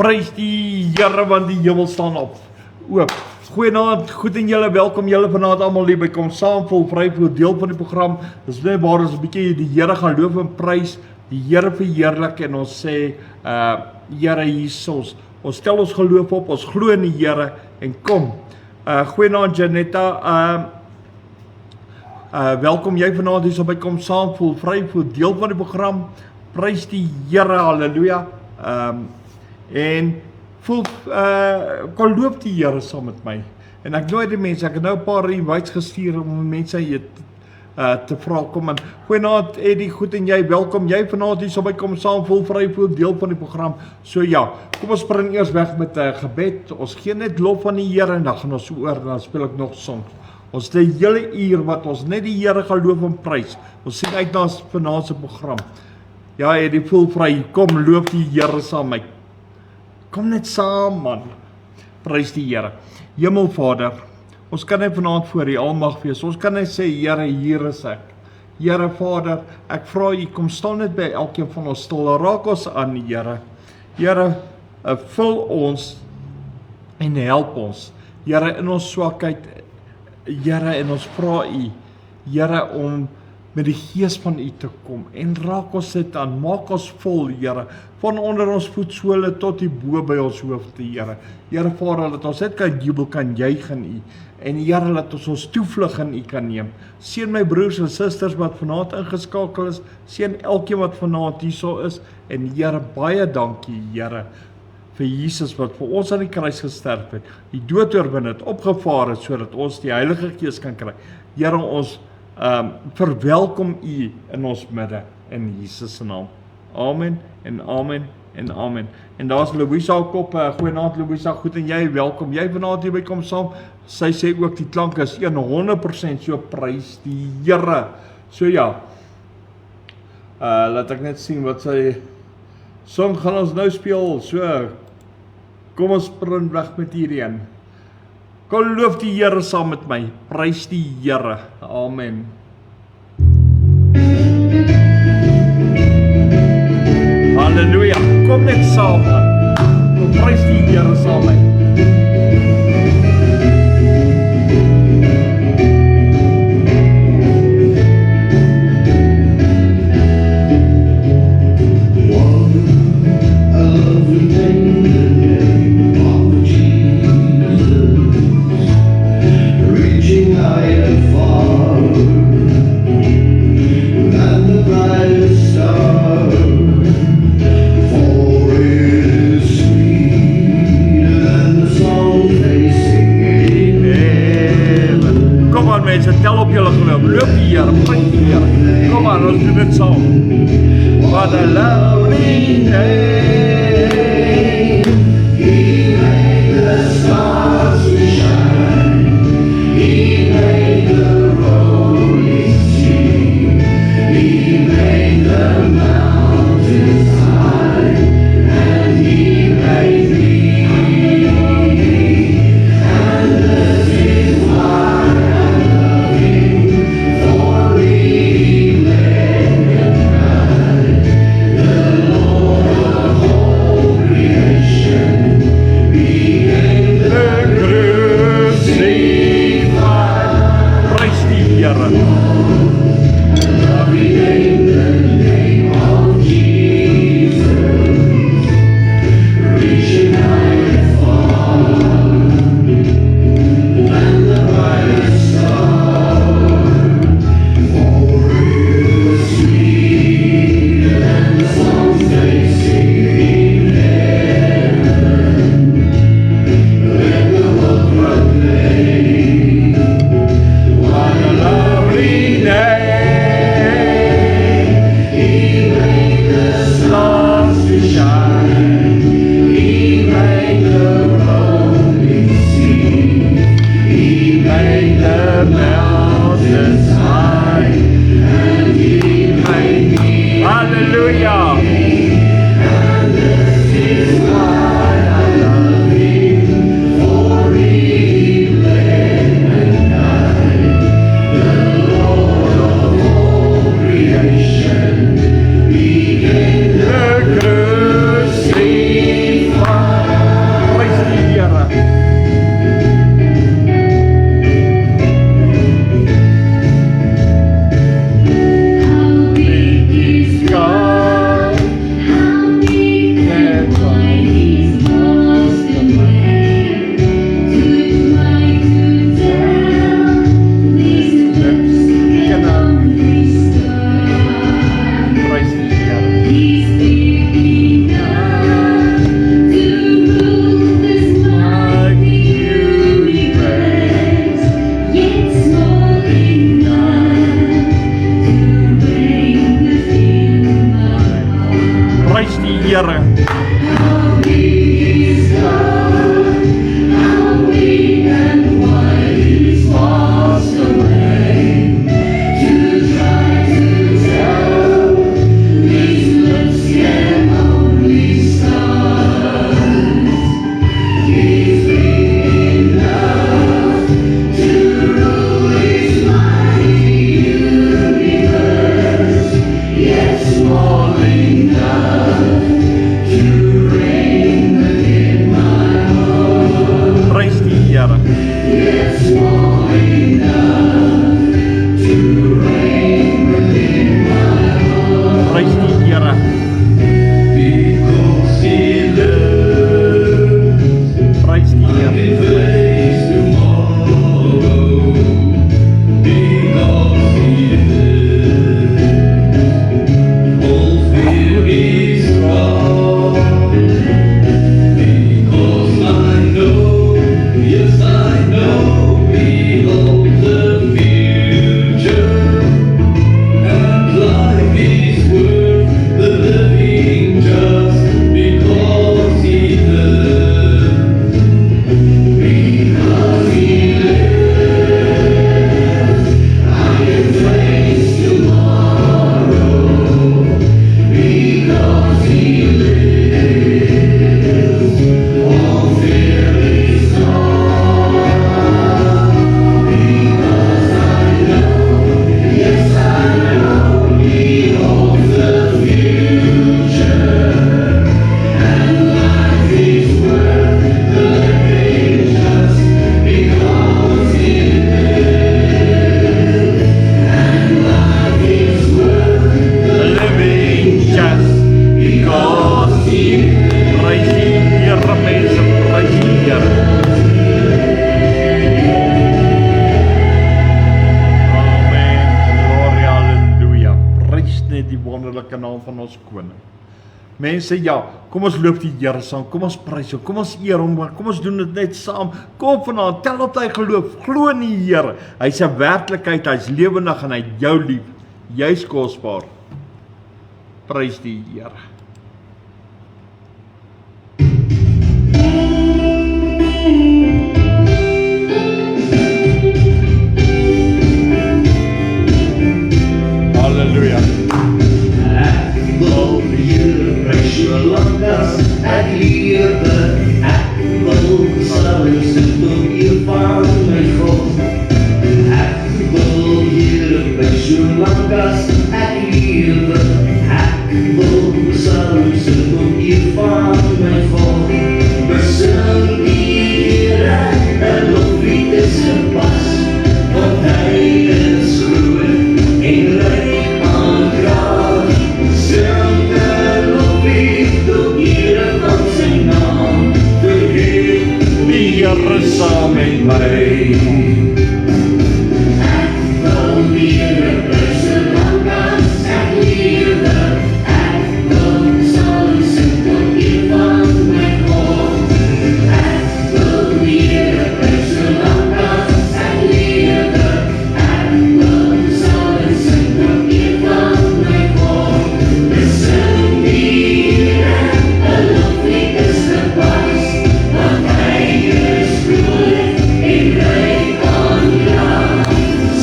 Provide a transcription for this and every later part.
Prys die Here want die hemel staan op. Oop. Goeienaand, goed en julle welkom julle vanaand almal hier by Kom Saam Vol Vry vir deel van die program. Dis net waar ons 'n bietjie die Here gaan loof en prys, die Here verheerlik en ons sê Here Jesus. Ons stel ons geloof op, ons glo in die Here en kom. Goeienaand Janetta. Welkom jy vanaand hier so by Kom Saam Vol Vry vir deel van die program. Prys die Here, haleluja. En voel, kon loop die Here saam met my. En ek nooi die mense, ek het nou 'n paar invites gestuur om mense hier te vra kom. En goeienaand Eddie, goed en jy, welkom jy vanaand hier so by Kom Saam Vol Vry vir deel van die program. So ja, kom ons spring eers weg met 'n gebed. Ons gee net lof aan die Here en dan gaan ons so oor en dan speel ek nog songs. Ons het 'n hele uur wat ons net die Here gaan loof en prys. Ons sien uit na vanaand se program. Ja, Eddie, voel vry, kom loof die Here saam met my. Kom net saam man, prys die Here. Hemelvader, ons kan net vanaand voor U almag wees, ons kan net sê Here, hier is ek. Here Vader, ek vra U, kom staan net by elkeen van ons stil, raak ons aan Here. Here, vul ons en help ons. Here, in ons swakheid, Here, en ons vra U, Here, om met die gees van U te kom en raak ons dit aan, maak ons vol, Here, van onder ons voetsole tot die bo by ons hoofde, Here. Here Vader, dat ons net kan jubel, kan juig in U, en Here, dat ons toevlug in U kan neem. Seën my broers en susters wat vanaand ingeskakel is, seën elkeen wat vanaand hierso is, en Here, baie dankie, Here, vir Jesus wat vir ons aan die kruis gesterf het, die dood oorwin het, opgevaar het, sodat ons die Heilige Gees kan kry. Here, ons verwelkom U in ons midde, in Jesus se naam. Amen, en amen, en amen. En daar's Louisa ook op, goeienaand Louisa, goed en jy, welkom, jy vanaand hierby kom saam, sy sê ook die klank is 100%, so prys die Here. So ja, laat ek net sien wat sy song gaan ons nou speel, so, kom ons sprint weg met hierdie een. Kom loof die Here saam met my, prys die Here, amen. Halleluja, kom net saam, kom prys die Here saam met my. Tel op julle geloof, loop die Here, prys die Here. Kom maar, ons doen dit saam. What a lovely day. He made the stars to shine. He made the rolling sea. He made the mountains high. And He made me. And this is why net die wonderlike naam van ons koning. Mense, ja, kom ons loop die Here saam, kom ons prys hom, kom ons eer hom, kom ons doen dit net saam. Kom vanaand, tel dat hy geloof, glo in die Here. Hy's 'n werklikheid, hy's lewendig en hy het jou lief. Jy's kosbaar. Prys die Here. Halleluja. Ek wil hier prys solank as ek lewe. Ek wil sal sit op U van my God. Ek wil hier prys solank as ek lewe. Ek wil sal sit op U van my God. Besing die Here, 'n loflied is gepas, want hy is groot en ryk aan krag. Sing 'n loflied tot Here van sy naam, verheer die Here saam met my. Ek wil die Here prys solank as ek lewe. Ek wil sal sit op U van my God. Ek wil die Here prys solank as ek lewe. Ek wil sal sit op U van my God. Besing die Here, 'n loflied is gepas, want hy is groot en ryk aan krag.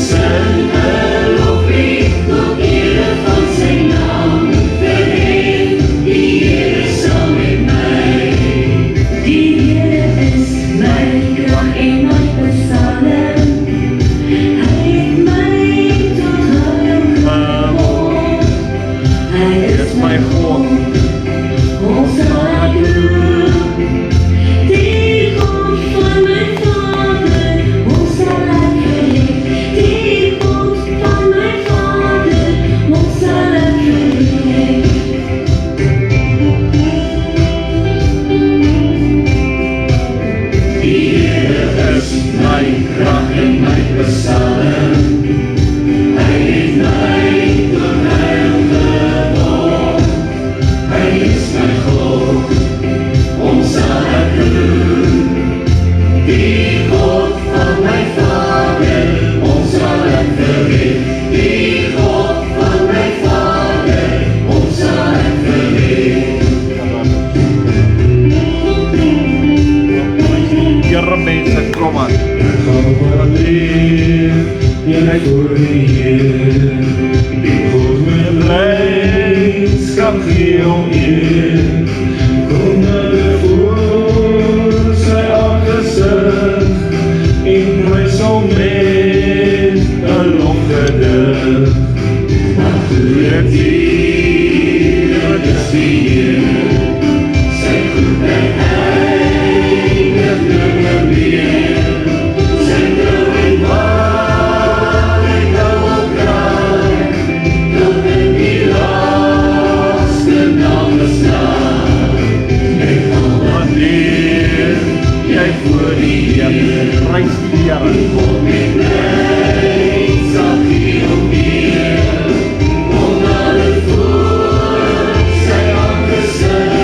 Sing 'n loflied tot Here van sy naam, verheer die Here saam met my. Die Here is my krag en my besaling. Hy het my tot hom gekom. Hy is my God, ons sal ek roem. Die God van my Vader, ons sal ek verheer. Die God van my Vader, ons sal ek verheer. Die Here is my krag en my besaling. Hy het my tot hom gekom. Hy is my God, ons sal ek roem. Die God van my Vader, ons sal ek verheer. Die God van my Vader, ons sal ek verheer. Here mense, kom aan. Ek gaan wat leef, en hy voor die Heer. Die God met blydskap gee om eer. Kom na voor sy aangesig, en prys hom met 'n lofgedig. Want goeie Here is die Heer, sy goedheid eindig nimmer meer. Sy trou en waarheid hou opdraai, tot in die laaste dag bestaan. Ek gaan Wanneer jy voor die Here prys die Here. God met blydskap gee om eer. Kom na die voor sy aangesig,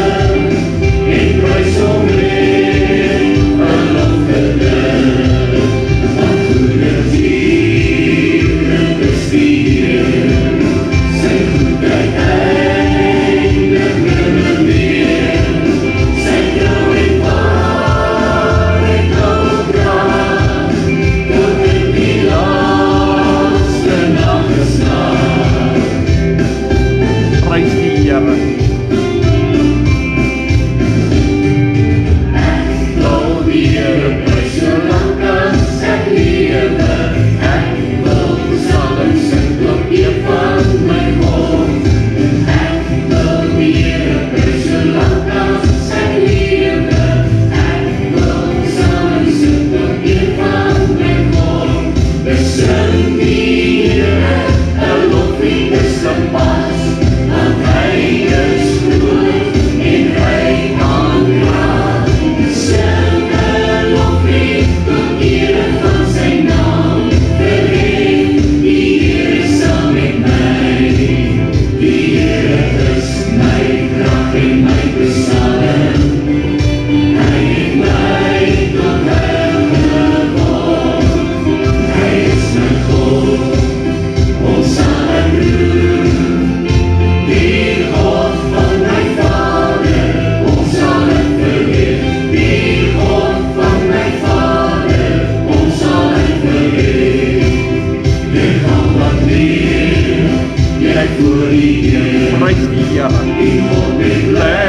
Here.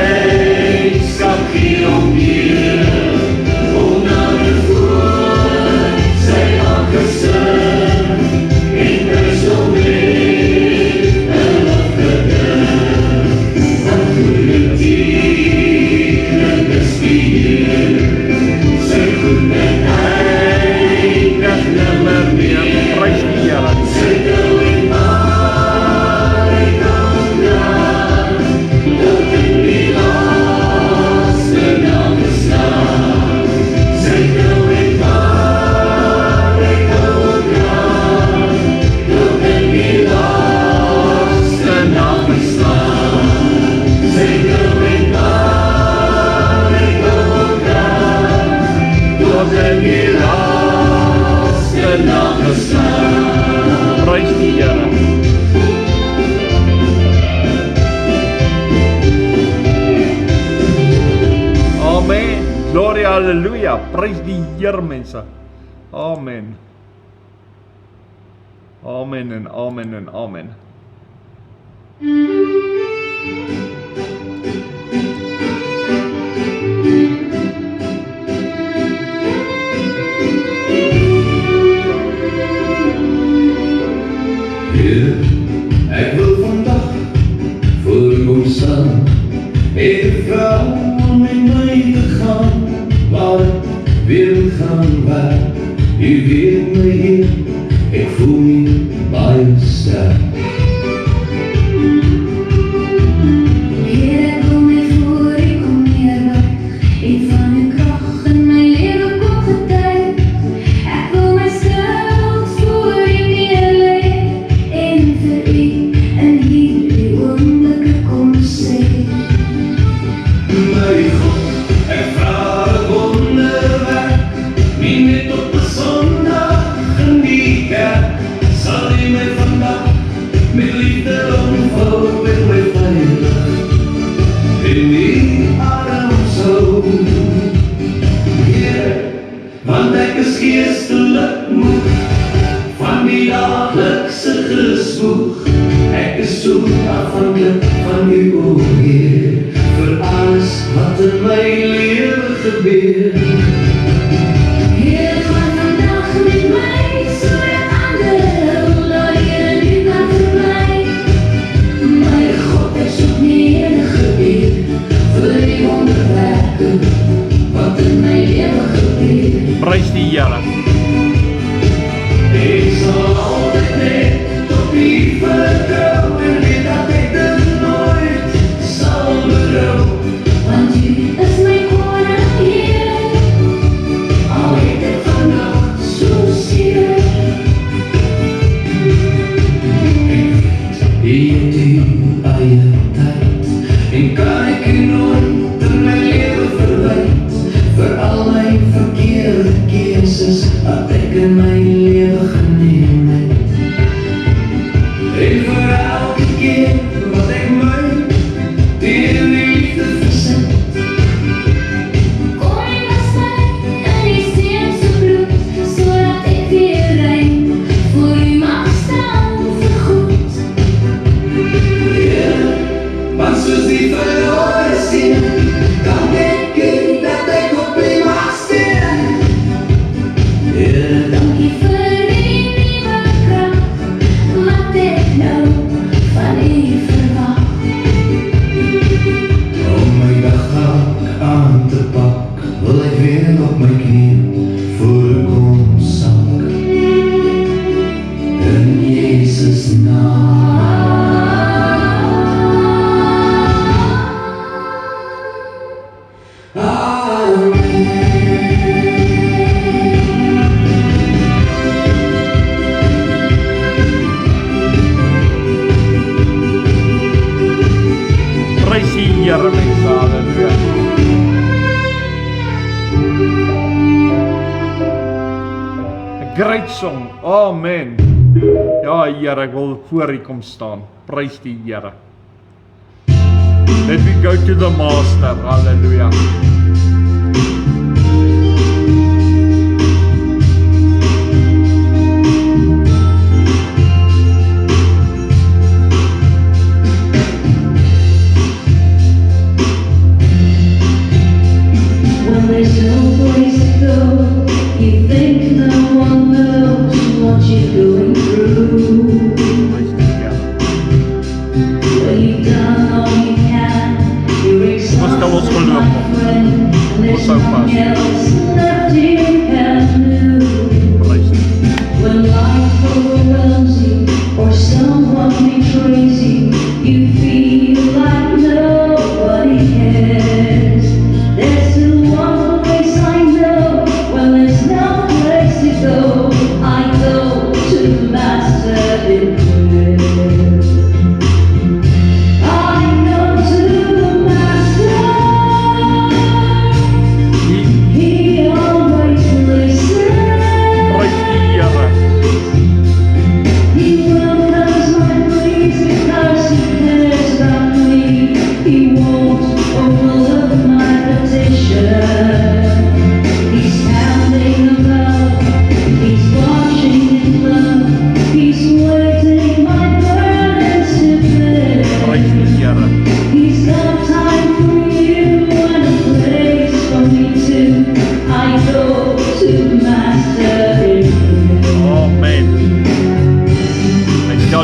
Blydskap gee hom Here, onder die voet sy aangesin, en prys hom met 'n lofgedig, want goeie dieren is die Heer, sy goedheid eindig nimmer meer, Prys die Here. sy trou en waarheid onraak, tot in die laaste dag bestaan. Sy trou en waarheid onraak, tot in die laaste dag bestaan. Sy trou en waarheid onraak, tot in die laaste dag bestaan. Prys die Here. Amen. Gloria, haleluja. Prys die Here, mense. Amen. Amen en amen en amen. Heer, ek wil vandag voor u kom staan, met 'n vrou om met my te gaan, waar ek weer moet gaan waar, u weet my Heer, ek voel nie baie sterk. Heer, ek wil my voor u kom neerbuig, en van u krag in my lewe kom getuig. Ek wil my skuld voor u neerlê, en vir u in hierdie oomblikke kom sê. My God, ek vra 'n wonderwerk, nie net op 'n Sondag in die kerk, sal u my vandag met liefde omvou en my veilig in die arms hou. Heer, want ek is geestelik moeg van die daaglikse gespoeg. Ek is so afhanklik van u, o Heer, vir alles wat in my lewe gebeur. Heer, gaan vandag met my, sodat ander hul daar hier in u kan verbly. My God, ek soek nie enige eer vir die wonderwerke wat in my lewe gebeur. Prys die Here. Ek sal altyd net op u vertrou, en weet dat ek dit nooit sal berou. Want u is my koning, Heer, al het ek vandag so seer. U het u eie tyd, en kan ek u nooit in my lewe verwyd, vir al my verkeerde keuses wat ek in my lewe geneem het. En vir elke keer wat ek my teen die liefde versit, Kom en was my in die seun se bloed, sodat ek weer rein voor u mag staan vir goed. Heer, want soos die verlore seun, kan ek dat ek op u mag staan. Heer, Dankie vir die nuwe krag, wat ek nou van u verwag. om my dag aan te pak, wil ek weer op my knieën voor u kom sak. In Jesus naam. Amen. Prys die Here, mense. Halleluja. A great song. Amen. Ja, Here, ek wil voor U kom staan. Prys die Here. Let me go to the Master. Hallelujah.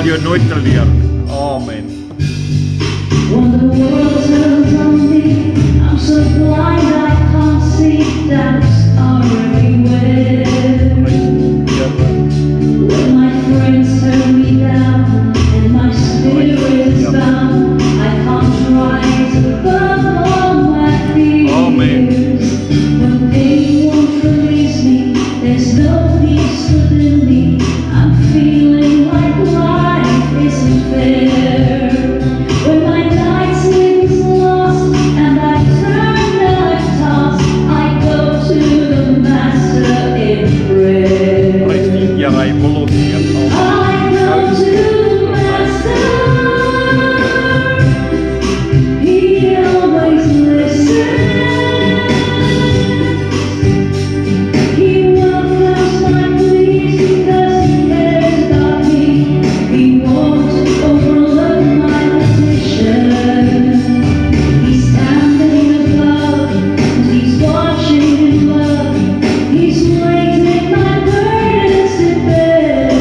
sal jou nooit teleer nie. Amen. When the world turns on me, I'm so blind I can't see. Doubts are everywhere. When my friends turn me down and my spirit is bound, I can't rise above all my fears. Amen. When pain won't release me, there's no peace within me. I'm feeling like life isn't fair. When my night sleep is lost and I turn and toss, I go to the Master in prayer. Prys die Here, hy wil ons seën. I go to the Master. He always listens. He welcomes my pleas because he cares about me. He won't overlook my petition. He's standing above and he's watching in love. He's waiting my burdens to bear.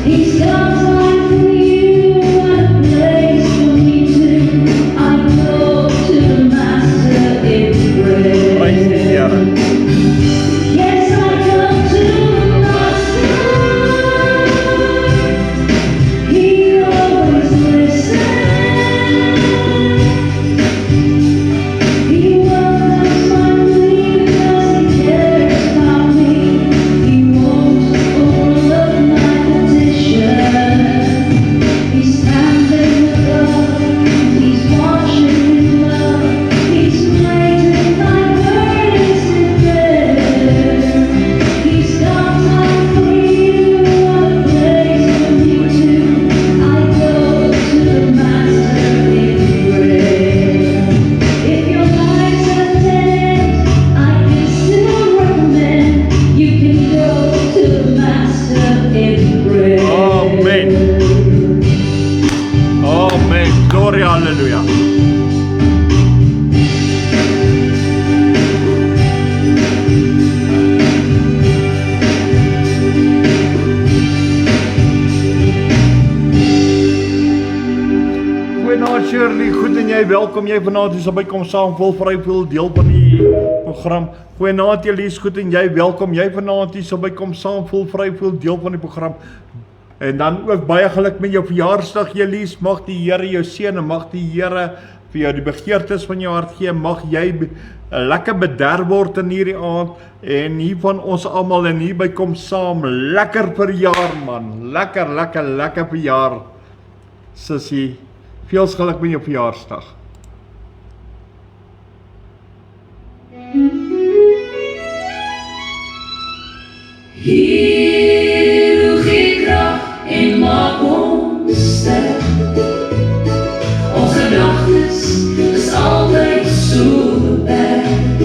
He's got time for you and a place for me too. I go to the Master in prayer. Prys die Here. Yes, I come to the Master. He always listens. He welcomes my plea because he cares about me. He won't overlook my petition. He's standing above, he's watching in love. He's waiting my burdens to bear. He's got time for you and a place for me too. I go to the Master in prayer. If your life's a dead end, I can still recommend you can go to the Master in prayer. Amen. Amen. Glory, hallelujah. Goeienaand Shirley, goed en jy, welkom jy vanaand hier so by Kom Saam Vol deel van die program. Goeienaand Elise, goed en jy, welkom jy vanaand hier so by Kom Saam Vol deel van die program. En dan ook baie geluk met jou verjaarsdag Elise, mag die Here jou seën en mag die Here vir jou die begeertes van jou hart gee, mag jy lekker bederf word in hierdie aand en hier van ons almal en hier by Kom Saam, lekker verjaar man, lekker verjaar sussie. Veel geluk met jou verjaarsdag. Hier hoe gee krag en maak ons sterk. Ons gedagtes is altyd so beperk.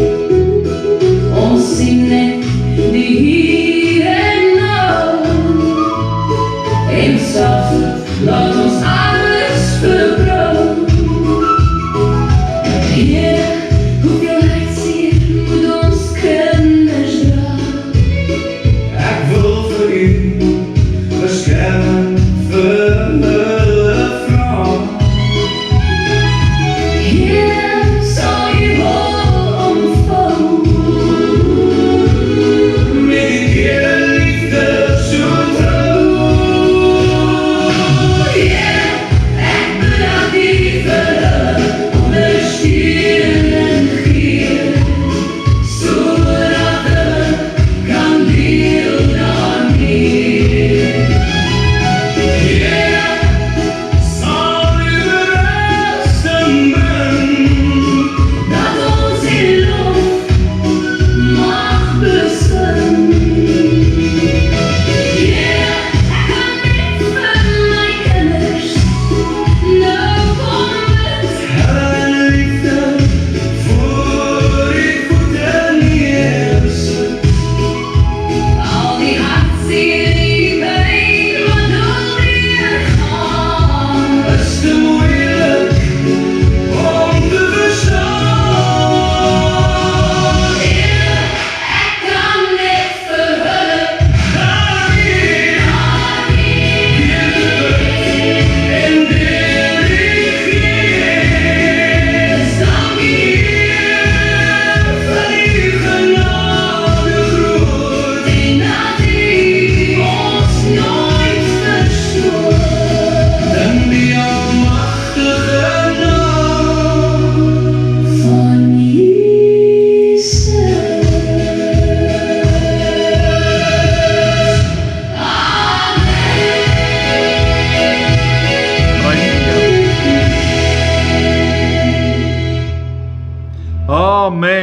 Ons sien net die hier en nou. En saf laat ons alles verbrand. Heer, hoeveel hartseer moet ons kinders dra? Ek wil vir u beskerming vir hulle vra. Heer, sal u hol omvou. Met die Here liefde so trou. Heer, ek bedank u vir hulle ondersteun en gee, sodat hulle kan deel daarmee.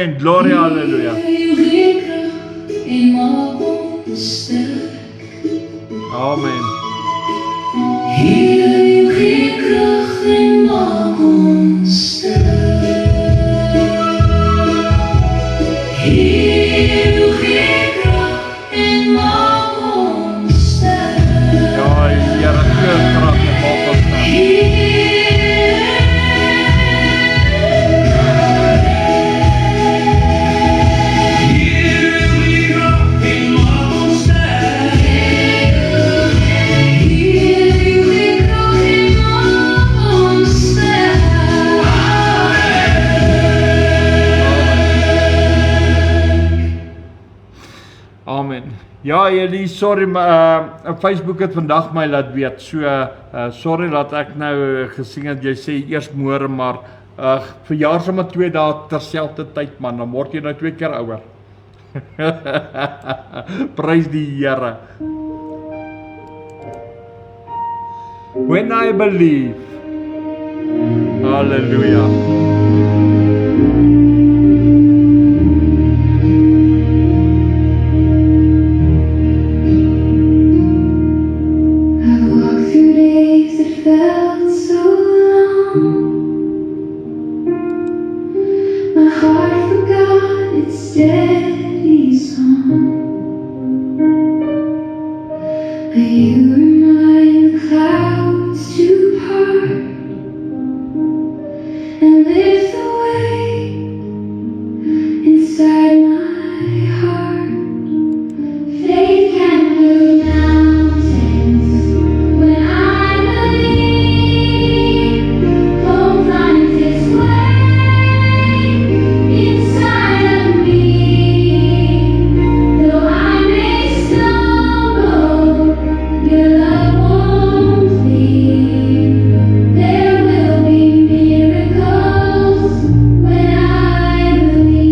Amen. Gloria, halleluja. Heer, uw kracht en maak ons sterk. Amen. Heer, uw kracht en maak ons sterk. Heer, uw kracht en maak ons sterk. Ja, Here, gee krag en maak ons sterk. Amen. Ja, jullie, sorry, maar Facebook het vandag my laat weet. So, sorry dat ek nou gesien het, jy sê eers môre, maar verjaar sommer 2 dae terselfde tyd, man, dan word jy nou 2 keer ouer. Prys die Here. When I believe. Hallelujah. I walked through days that felt so long. My heart forgot its steady song. But you remind the clouds to part and lift the weight inside my heart. Faith can move mountains when I believe. Hope finds its way inside of me. Though I may stumble, your love won't leave. There will be miracles when I believe.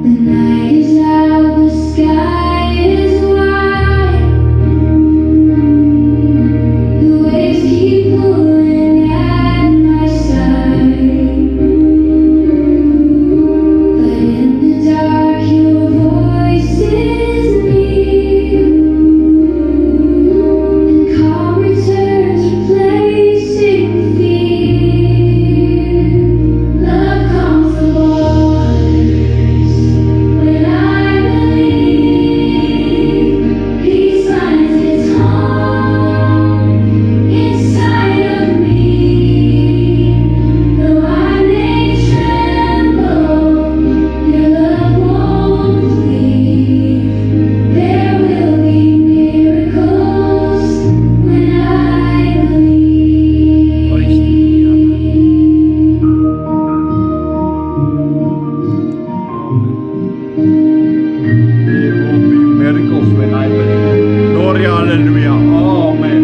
The night is out, the sky is wide. The waves keep pulling at my side. But in the dark, your voice is near. And calm returns, replacing fear. Love calms the waters when I believe. Peace finds its home inside of me. Though I may tremble, your love won't leave. There will be miracles when I Prys die Here. believe. There will be miracles when I believe. Gloria, hallelujah. Amen.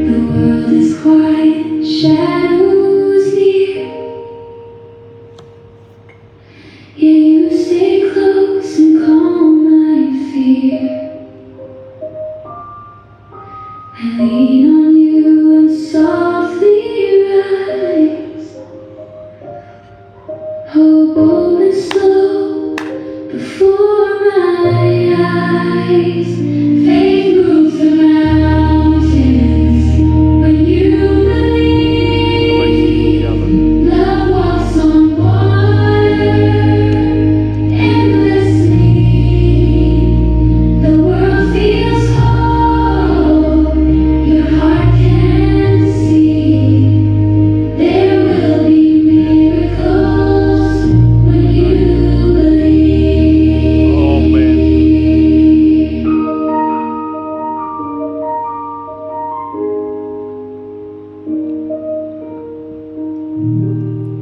The world is quiet, shadows near. Yet you stay close and calm my fear. I lean on you and softly rise. Oh, bold and slow before my eyes. Faith moves the mountains when you Prys die believe. Here. Love walks on water endlessly. The world feels whole. Your heart can see. There will be miracles when you believe. Amen.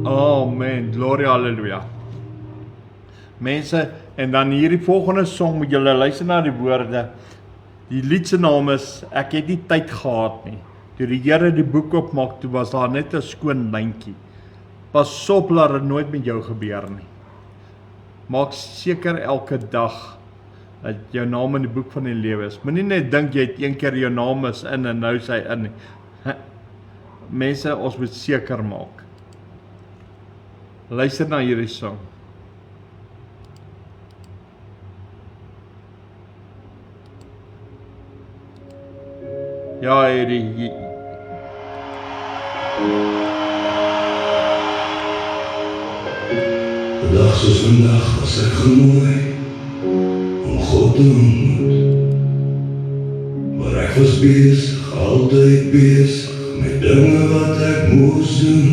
Amen. Gloria, hallelujah. Mense, en dan hierdie volgende song moet julle luister na die woorde. Die lied se naam is Ek het nie tyd gehad nie. Toe die Here die boek oopmaak, toe was daar net 'n skoon lyntjie. Pas op dat dit nooit met jou gebeur nie. Maak seker elke dag dat jou naam in die boek van die lewe is. Moenie net dink jy het een keer jou naam is in en nou is hy in nie. Mense, ons moet seker maak. Luister na hierdie song. Ja, hierdie Dag soos vandag was ek genooi om God te ontmoet. Maar ek was besig, altyd besig met dinge wat ek moes doen.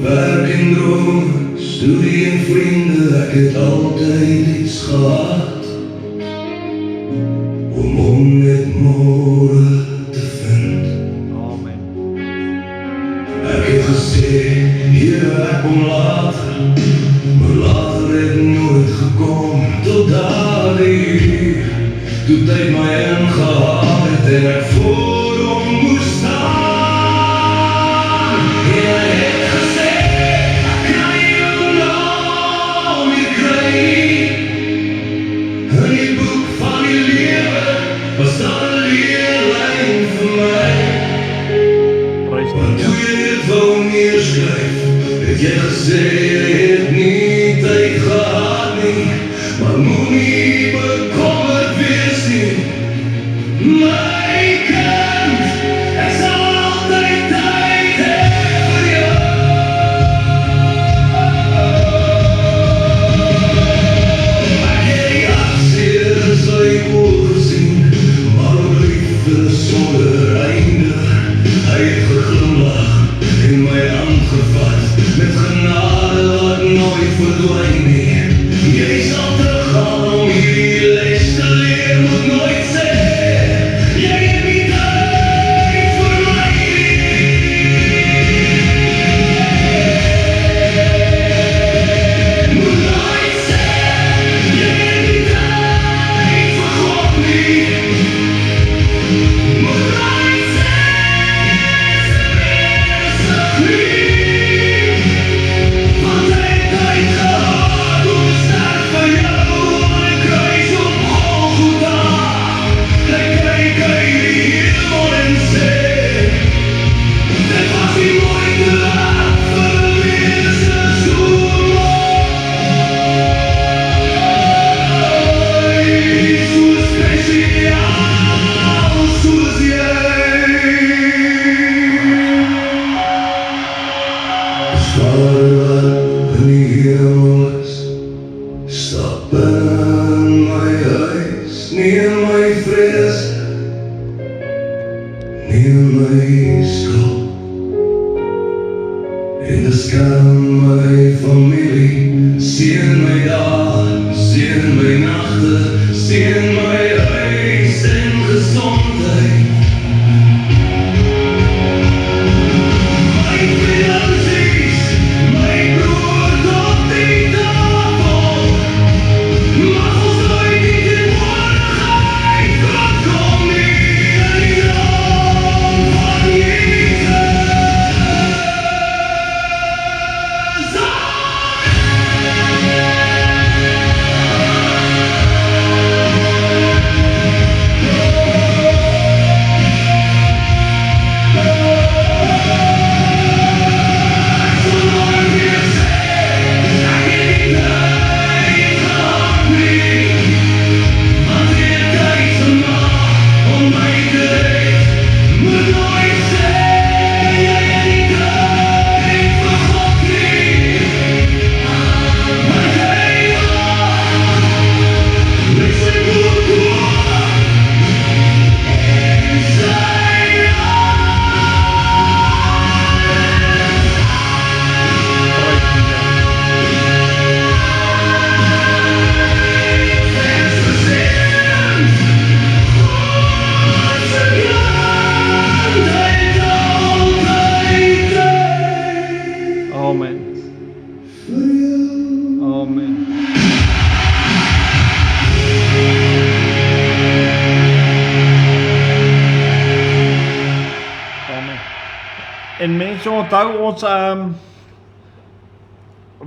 Werk en droom, studie en vriende, ek het altyd iets gehad om net môre te vind. Amen. Ek het gesê, Here, ek kom later, maar later het nooit gekom, tot daardie uur, toe tyd my ingehaal het en ek voor hom moes staan. En hy het gesê, ek kan jou naam nie kry nie. In die boek van die lewe was daar 'n leerlyn vir my. Prys Want die toe jy dit wou neerskryf, het jy gesê jy het nie tyd gehad nie, maar moenie bekommerd wees nie. My kind, ek sal altyd tyd hê vir jou. Ek het die hartseer in sy oë gesien, maar ook liefde sonder einde. Hy het geglimlag en my aangevat met genade wat nooit verdwyn nie. Jy sal teruggaan om hierdie les te leer, moet nooit sê jy het nie tyd vir my nie. Moet nooit sê jy het nie tyd vir God nie. Moet nooit sê want hy het tyd gehad om te sterf vir jou aan die kruis op Golgotha. Hy kyk uit die hemel en sê, dit was die moeite werd vir 'n mense so mooi, so spesiaal soos jy. Vader wat in die hemel is, stap in my huis, nie in my vrees, nie in my skuld. En beskerm my familie, seën my dae, seën my nagte, seën my huis en gesondheid. My finansies, my brood op die tafel, mag ons nooit die teenwoordigheid verkom nie in die naam van Jesus. Amen. Amen. Amen. En mense onthou ons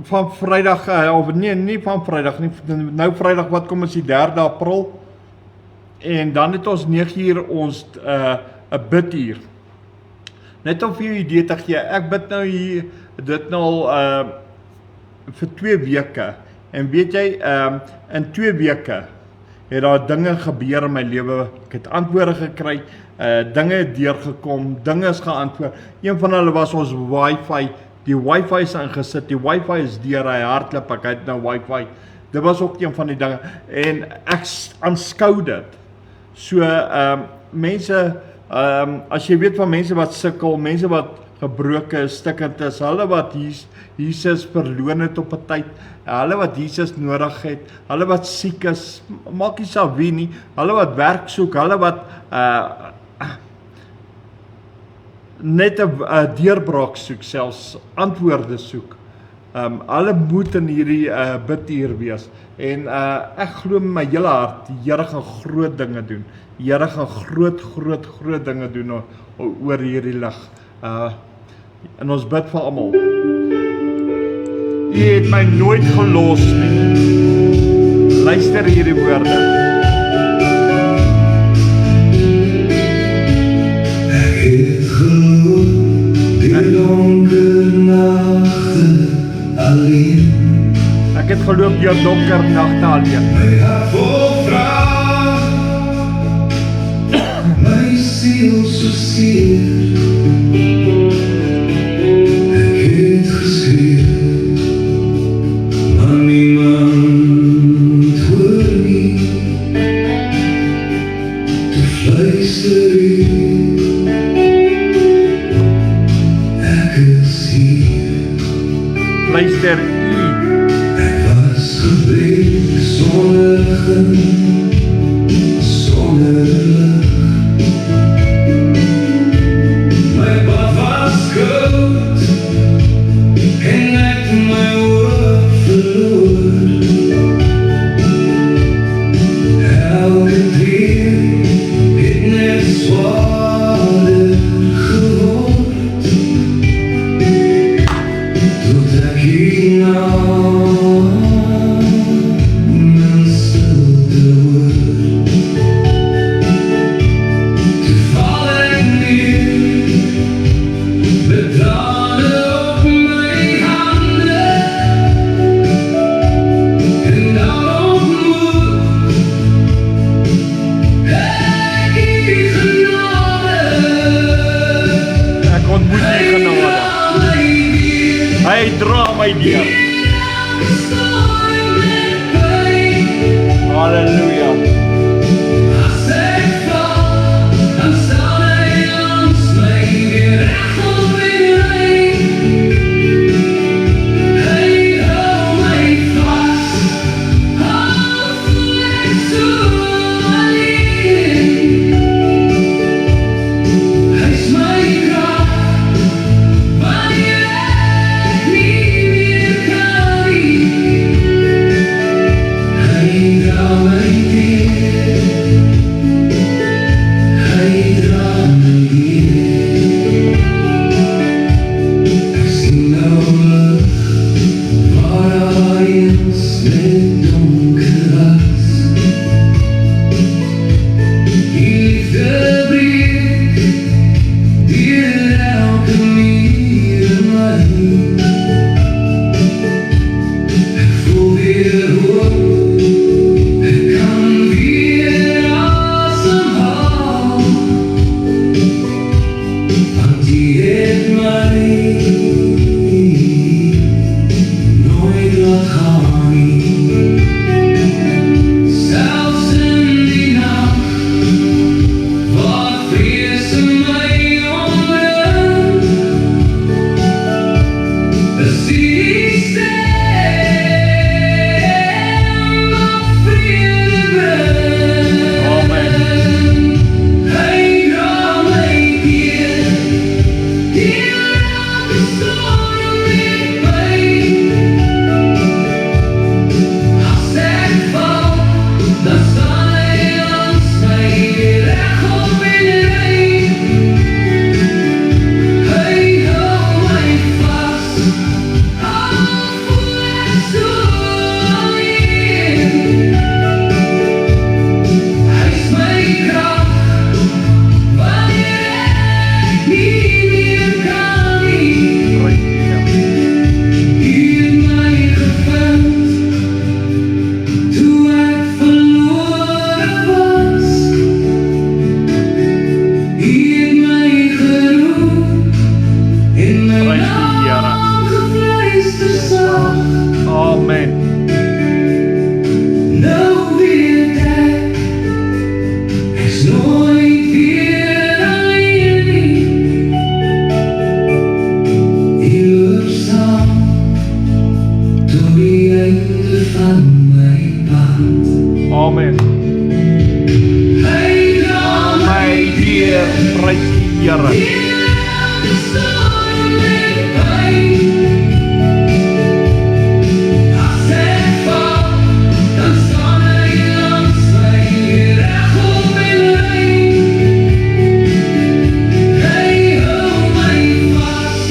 van Vrydag, of nee, nie van Vrydag nie, nou Vrydag wat kom is die 3de April, en dan het ons 9uur ons 'n biduur. Net om vir jou idee te gee, ek bid nou hier, dit nou al vir 2 weke, en weet jy, in 2 weke het daar dinge gebeur in my lewe, ek het antwoorde gekry, dinge het deurgekom, dinge is geantwoord, een van hulle was ons wifi, die wifi is ingesit, die wifi is deur, hy hardloop, ek het nou wifi, dit was ook een van die dinge, en ek aanskou dit, so, mense, as jy weet van mense wat sukkel, mense wat gebroken is, stikkend is, hulle wat Jesus verloon het op 'n tyd, hulle wat Jesus nodig het, hulle wat siek is, maak nie saak wie nie, hulle wat werk soek, hulle wat net 'n deurbraak soek, selfs antwoorde soek. Hulle moet in hierdie biduur wees. En ek glo met my hele hart, die Here gaan groot dinge doen. Die Here gaan groot dinge doen oor hierdie lig. En ons bid vir almal. U het my nooit gelos nie. Luister hierdie woorde. Ek het geloop die donker nagte alleen. Ek het geloop deur donker nagte alleen. My hart vol vrae, my siel so seer. Ek het geskree, maar niemand hoor nie. Toe fluister u, ek is hier. Luister u. Gebleek sonder gun, sonder lig. My pad was koud en ek my hoop verloor. Elke keer het net zwaarder geword, tot ek hierna Hy dra my deur. Halleluja. einde van my pad. Amen. Hy dra My Heer, prys die Here. elke storm met pyn. As ek val, dan staan hy langs my reg op en rein. Hy hou my vas,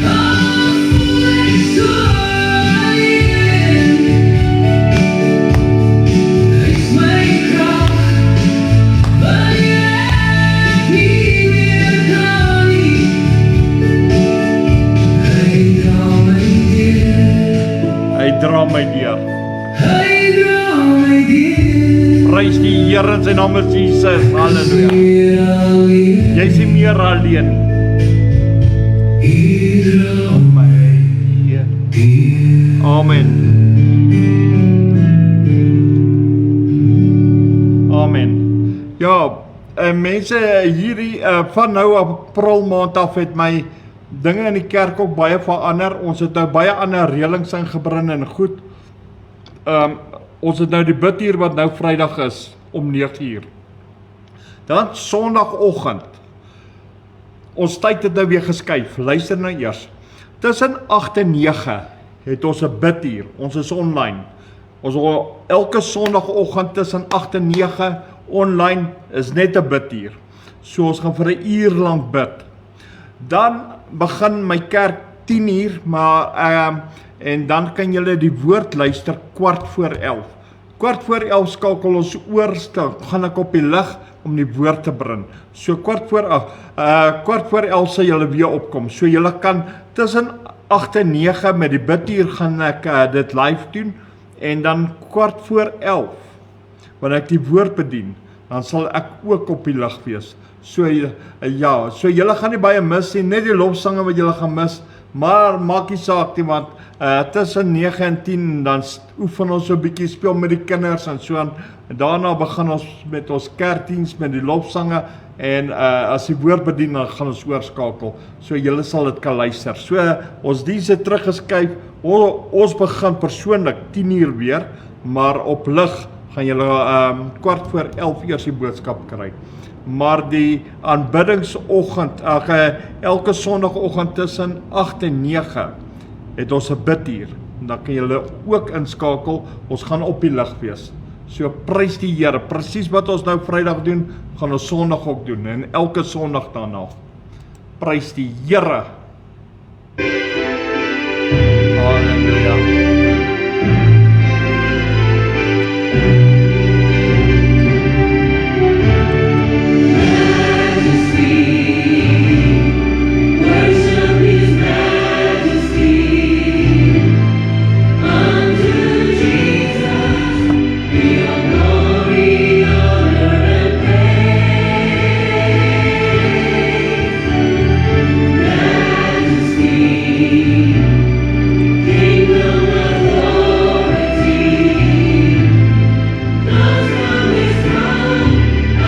al voel ek so alleen. Hy's my krag, wanneer ek nie meer kan nie. Hy dra my deur, Hy dra my deur. hy dra my deur. Prys die Here in sy naam is Jesus. Halleluja. Jy is nie meer alleen. My Heer. Amen. Amen. Ja, mense hierdie van nou April maand af het my dinge in die kerk ook baie verander. Ons het nou baie ander reëlings ingebring en goed. Ons het nou die biduur wat nou Vrydag is om 9:00. Dan Sondagoggend. Ons tyd het nou weer geskuif. Luister nou eers. Tussen 8 en 9 het ons 'n biduur. Ons is online. Ons elke Sondagoggend tussen 8 en 9 online is net 'n biduur. So ons gaan vir 'n uur lank bid. Dan begin my kerk 10:00, maar en dan kan julle die woord luister 11:15. 11:15 skakel ons oor, gaan ek op die lig om die woord te bring. So 11:15 sal julle weer opkom. So julle kan tussen 8 en 9 met die biduur gaan ek dit live doen en dan 11:15 wanneer ek die woord bedien, dan sal ek ook op die lig wees. So ja, so julle gaan nie baie mis nie, net die lofsange wat julle gaan mis, maar maak nie saak nie, want tussen 9 en 10 dan oefen ons so 'n bietjie, speel met die kinders en so aan. En daarna begin ons met ons kerkdiens met die lofsange en as die woord bedien dan gaan ons oorskakel. So julle sal dit kan luister. So ons diens het teruggeskuif. Ons begin persoonlik 10:00 weer, maar op lig gaan julle 11:15 eers die boodskap kry. Maar die aanbiddingsoggend, elke Sondagoggend tussen 8 en 9 het ons 'n biduur. Dan kan julle ook inskakel. Ons gaan op die lig wees. So prys die Here. Presies wat ons nou Vrydag doen, gaan ons Sondag ook doen en elke Sondag daarna. Prys die Here. Halleluja. Worship His majesty. Unto Jesus be all glory, honor, and praise. Majesty, kingdom, authority, comes from His throne.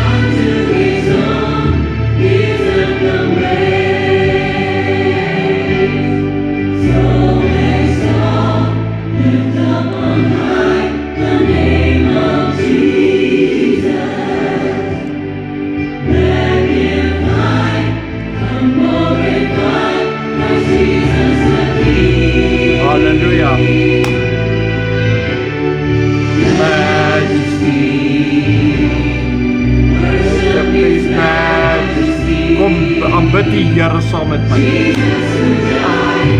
Unto His own gives them the praise. So exalt, lift up on high the name of Jesus. Magnify, come glorify, Christ Jesus the King. Halleluja. Majesty. Worship His majesty. Kom, aanbid die Here saam met my. Jesus who died,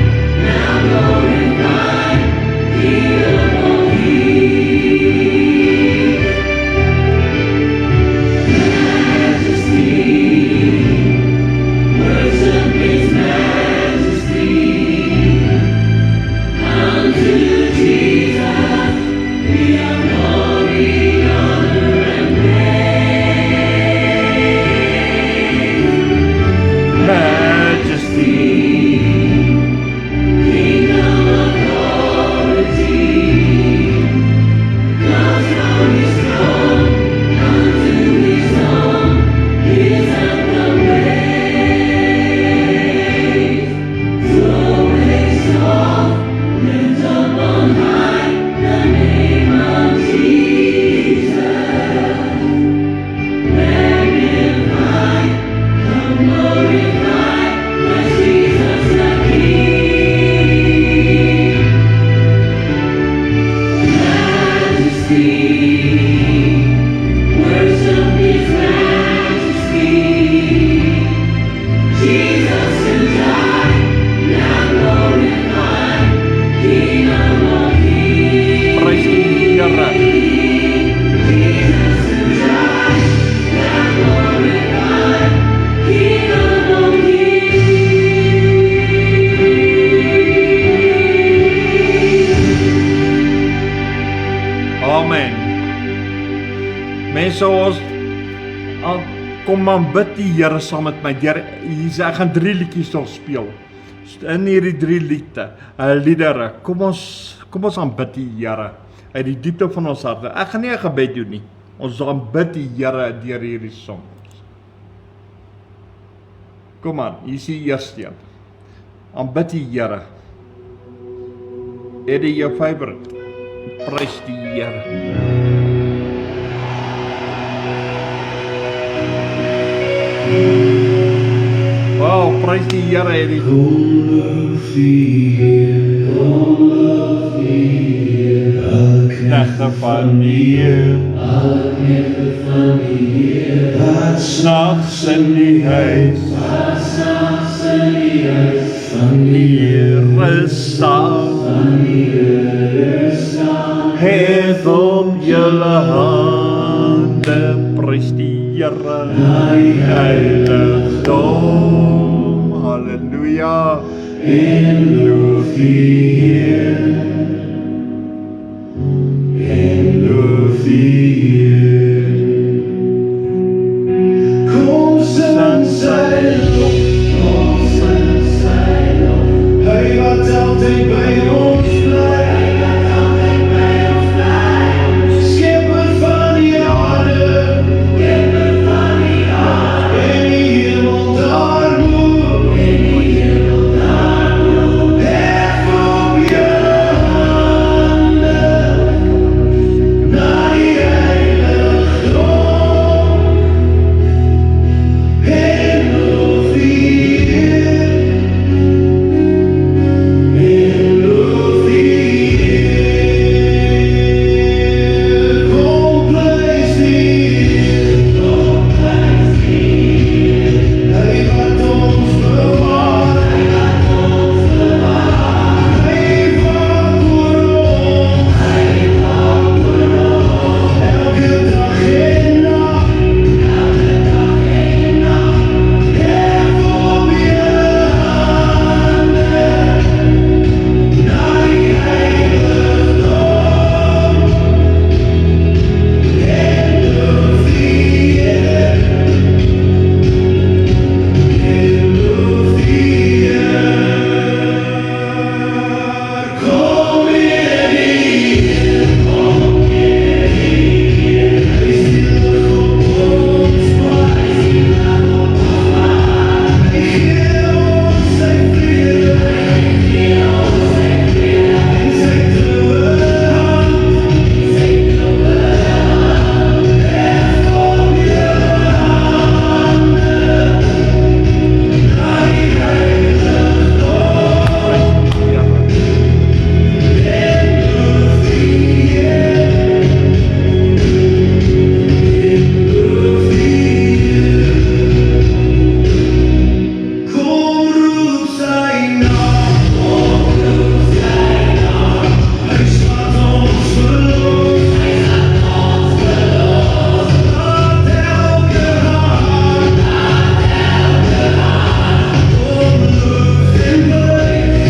now glorified, King of all kings. Majesty, worship His majesty. Unto Jesus be all glory, honor, and praise. Majesty. Worship His majesty. Jesus and I, now glorified, King of all kings. Prys die Here. Jesus and I, now glorified, King of all kings. Amen. Mense, ons kom maar bid die Here saam met my. Ek gaan 3 liedjies nog speel. In hierdie 3 liedere, kom ons aanbid die Here uit die diepte van ons harte. Ek gaan nie 'n gebed doen nie. Ons aanbid die Here deur hierdie song. Kom aan, hier is die eerste een. Aanbid die Here. Eddie, jou favorite. Prys die Here. Wow, prys die Here, Eddie. Knegte van die Heer, wat s'nachts in die huis van die Here staan, het op julle hande, prys die Here, die heiligdom, halleluja, en loof die Heer, en loof die Heer. Kom sing sy lof, hy wat altyd by ons bly, skepper van die aarde, en die hemel daarbo, hef op julle hande, na die heiligdom, en loof die Heer, en loof die Heer. Kom prys die Heer, hy wat ons bewaar, hy waak oor ons, elke dag en nag, hef op julle hande, na die heiligdom, en loof die Heer, en loof die Heer. Kom hier die Heer, hy stil op ons pad, hy gee ons sy vrede, en sy troue hand, hef op julle hande, na die heiligdom, en loof die Heer, en loof die Heer. Kom roep sy naam, hy slaat ons verlof, laat elke hart omloop en blyf,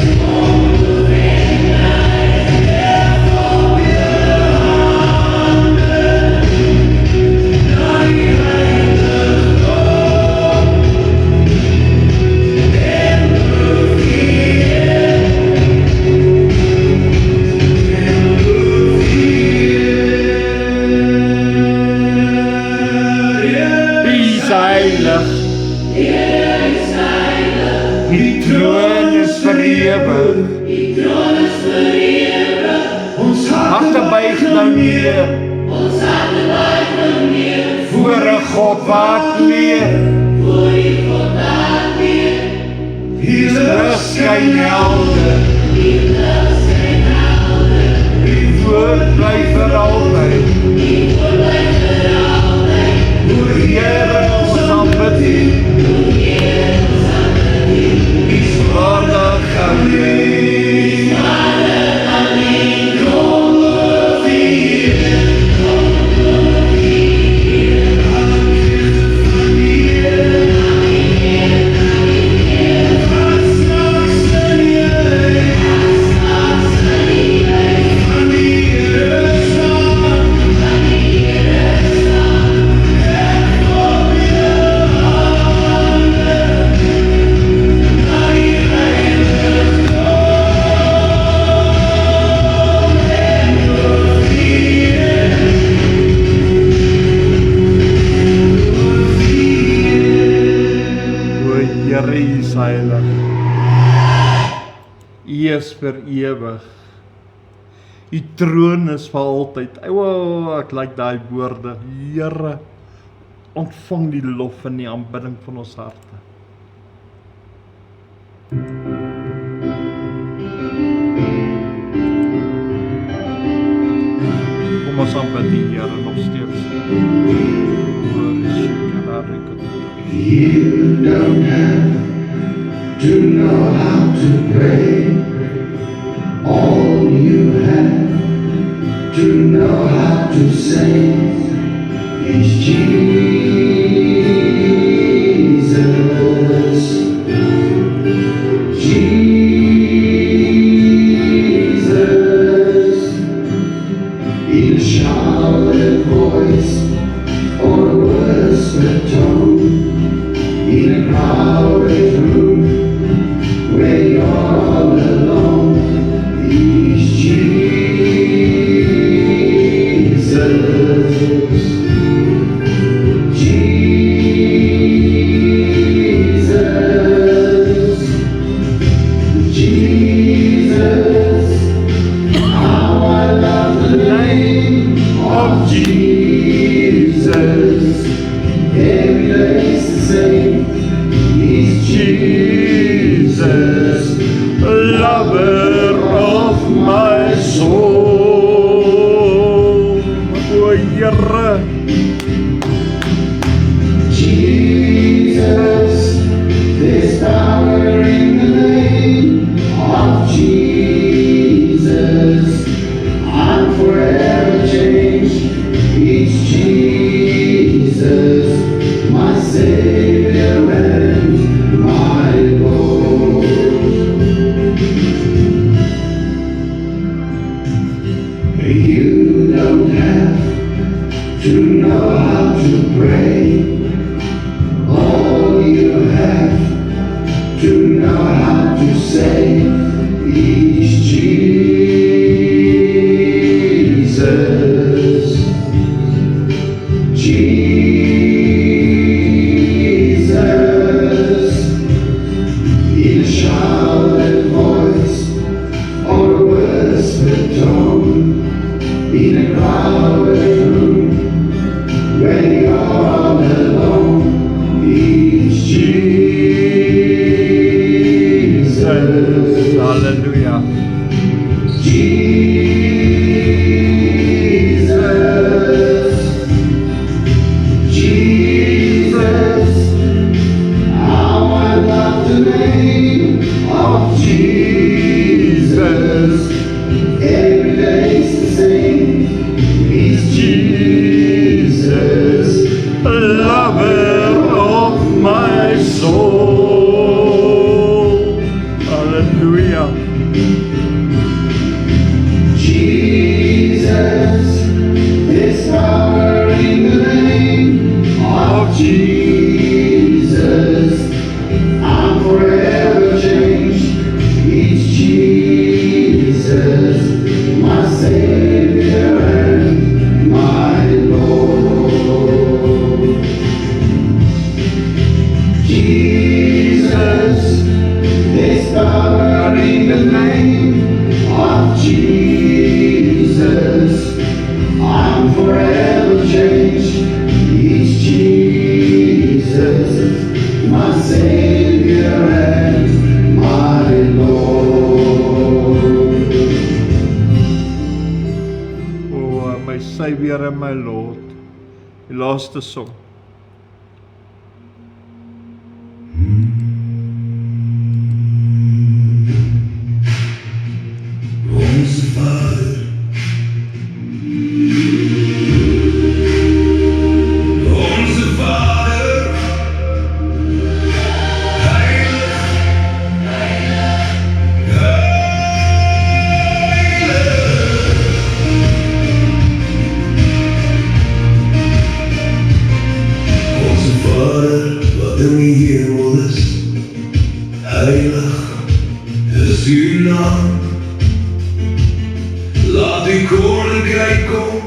hef op julle hande, na die heiligdom, en loof die Heer, en loof die Heer. Die is heilig, die troon is vir ewig, ons harte buig nou neer, voor 'n God wat leef, die lig skyn helder, die woord bly vir altyd, wees vir ewig. U troon is vir altyd. Ek like daai woorde. Here, ontvang die lof en die aanbidding van ons harte. Kom ons aanbid die Here nog steeds. You don't have to know how to pray. All you have to know how to say is Jesus. Jesus. In a shouted voice or a whispered tone, in a crowded room where you're all alone, is Jesus. Jesus. Jesus. How I love the name of Jesus. Every day is the same. He's Jesus, lover of my soul. O Here, Jesus. There's power in the name of Jesus. I'm forever changed. It's Jesus, my Savior and my Lord. You don't have to know how to pray. All you have to know how to say is Jesus. Jesus. In a shouted voice or a whispered tone, in a crowded room where you're all alone, is Jesus. hallelujah. Jesus. Jesus. How I love the name of Jesus. Every day's the same. He's Jesus. Lover of my soul. Hallelujah. Jesus. There's power in the name of Jesus. I'm forever changed. It's Jesus, my Savior and my Lord. Jesus, there's power in the name of Jesus. I'm forever changed. It's Jesus, my Savior and my Lord. Oh, my Savior and my Lord. Die laaste song. Onze Vader, onze Vader, heilig, onze Vader, wat in die hemel is, heilig is uw naam. Laat uw koninkrijk kom,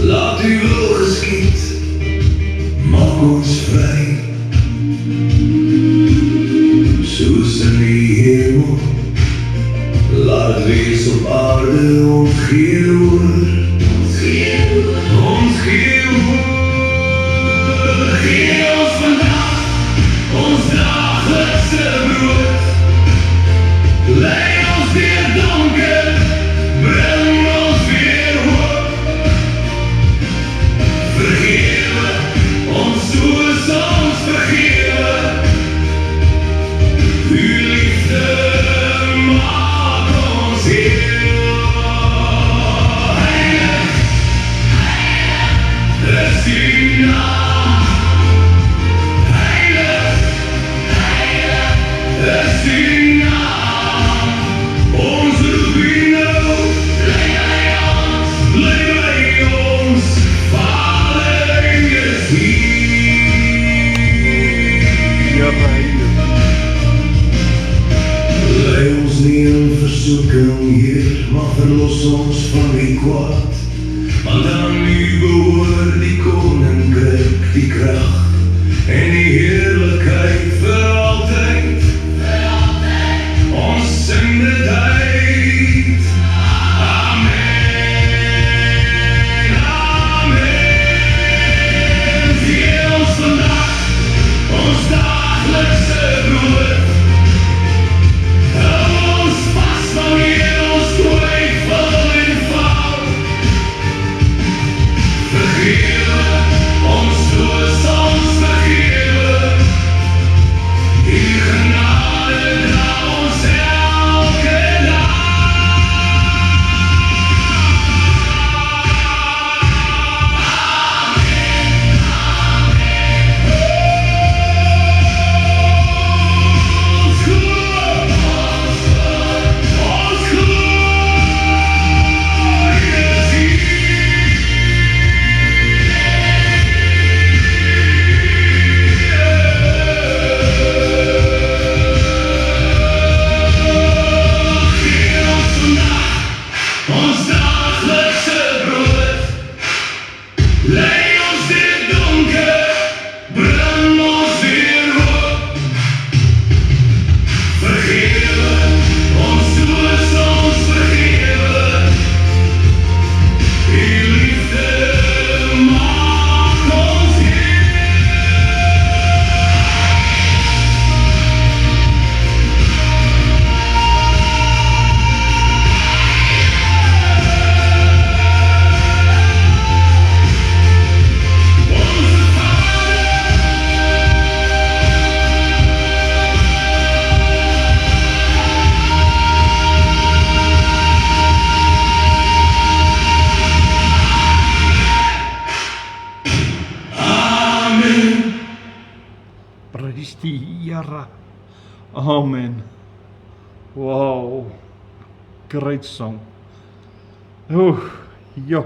laat uw wil geschied, maak ons vrij, soos in die hemel, kwaad, want aan U behoort die koninkryk, die krag en die heerlikheid vir altyd. Ons sing dit uit. Amen, amen. Gee ons vandag ons daglikse brood. Hou ons vas wanneer ons twyfel en val. Vergewe ons soos ons vergewe. U genade dra ons elke dag. Ons goed, ons goed is ons daglikse brood. Lei ons deur donker, bring ons weer hoop. Vergewe ons soos ons vergewe. U liefde maak ons heel. Onze Vader, amen. Prys die Here. Amen. Wow. Great song. Oeh, jo.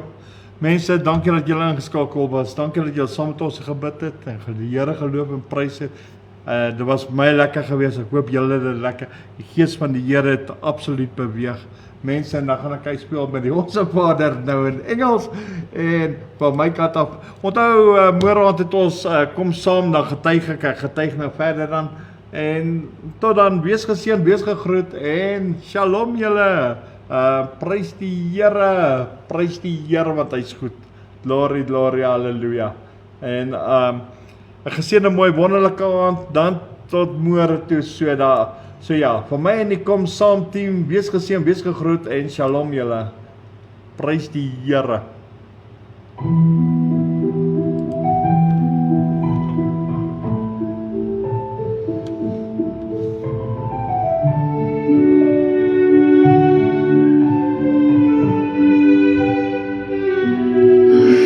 Mense, dankie dat julle ingeskakel was. Dankie dat julle saam met ons gebid het en die Here geloof en prys het. Dit was my lekker geweest. Ek hoop julle het dit lekker. Die gees van die Here het absoluut beweeg. Mense, en dan gaan ek speel met die Onse Vader nou in Engels en van my kant af. Onthou, môreaand het ons kom saam, dan getuig ek getuig nou verder dan. En tot dan, wees geseën, wees gegroet en shalom julle. Prys die Here want hy's goed. Glory, glory, hallelujah. En 'n geseënde mooi wonderlike aand dan tot môre toe. So ja, vir my en die Kom Saam team, wees geseën, wees gegroet en shalom julle. Prys die Here.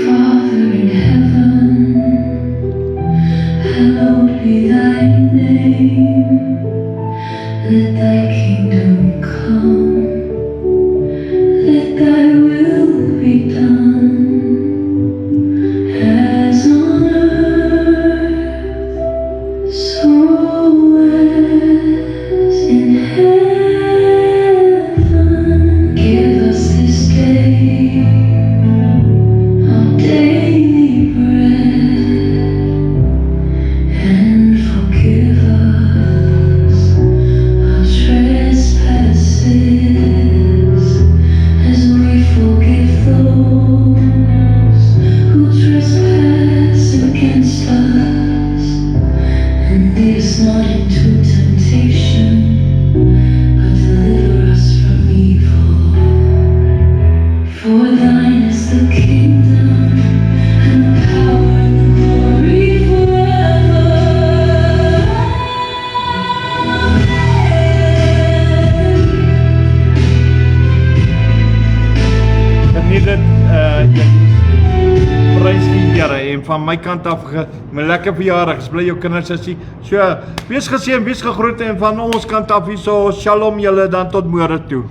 Father in heaven, hallowed be thy name. Let thy kingdom come, let thy will be done, as on earth, so as in heaven. Give us this day our daily bread, and forgive us our trespasses, as we forgive those who trespass against us. And lead us not into temptation, but deliver us from evil. For thine is the kingdom, and the power, and the glory forever. Geniet dit, prys die Here en van my kant af, my lekker verjaardag, ek bly jou kinders is so, wees geseën, wees gegroet en van ons kant af hierso, shalom julle dan tot môre toe.